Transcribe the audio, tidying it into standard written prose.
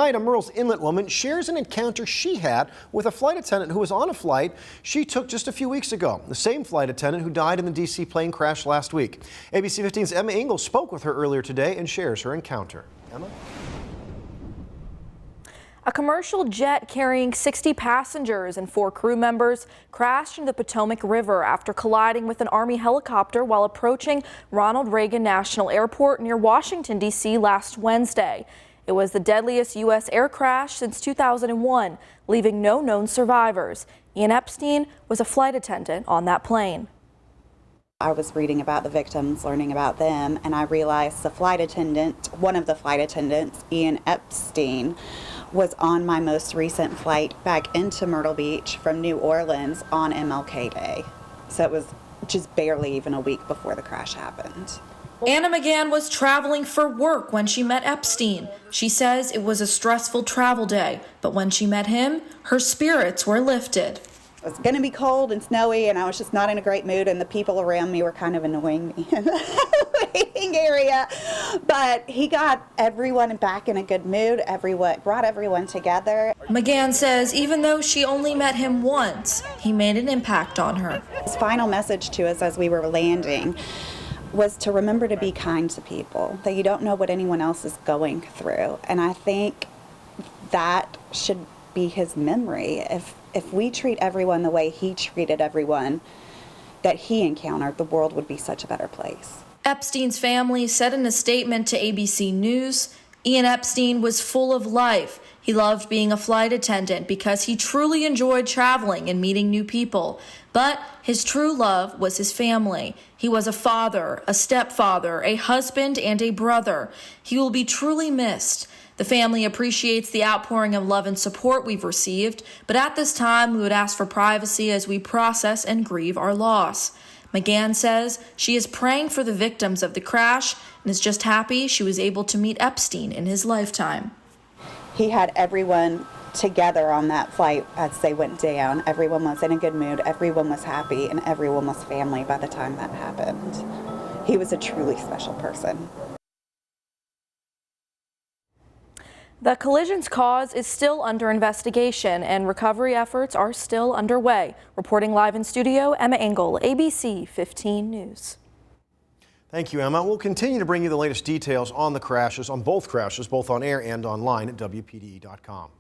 tonight, a Murrells Inlet woman shares an encounter she had with a flight attendant who was on a flight she took just a few weeks ago. The same flight attendant who died in the D.C. plane crash last week. ABC 15's Emma Engel spoke with her earlier today and shares her encounter. Emma? A commercial jet carrying 60 passengers and 4 crew members crashed into the Potomac River after colliding with an Army helicopter while approaching Ronald Reagan National Airport near Washington, D.C. last Wednesday. It was the deadliest U.S. air crash since 2001, leaving no known survivors. Ian Epstein was a flight attendant on that plane. I was reading about the victims, learning about them, and I realized the flight attendant, one of the flight attendants, Ian Epstein, was on my most recent flight back into Myrtle Beach from New Orleans on MLK Day. So it was just barely even a week before the crash happened. Anna McGann was traveling for work when she met Epstein. She says it was a stressful travel day, but when she met him, her spirits were lifted. It was going to be cold and snowy, and I was just not in a great mood, and the people around me were kind of annoying me in the waiting area. But he got everyone back in a good mood, brought everyone together. McGann says even though she only met him once, he made an impact on her. His final message to us as we were landing was to remember to be kind to people, that you don't know what anyone else is going through. And I think that should be his memory. If we treat everyone the way he treated everyone that he encountered, the world would be such a better place. Epstein's family said in a statement to ABC News, Ian Epstein was full of life. He loved being a flight attendant because he truly enjoyed traveling and meeting new people. But his true love was his family. He was a father, a stepfather, a husband, and a brother. He will be truly missed. The family appreciates the outpouring of love and support we've received, but at this time we would ask for privacy as we process and grieve our loss. McGann says she is praying for the victims of the crash and is just happy she was able to meet Epstein in his lifetime. He had everyone together on that flight as they went down. Everyone was in a good mood, everyone was happy, and everyone was family by the time that happened. He was a truly special person. The collision's cause is still under investigation and recovery efforts are still underway. Reporting live in studio, Emma Engel, ABC 15 News. Thank you, Emma. We'll continue to bring you the latest details on the crashes, on both crashes, both on air and online at WPDE.com.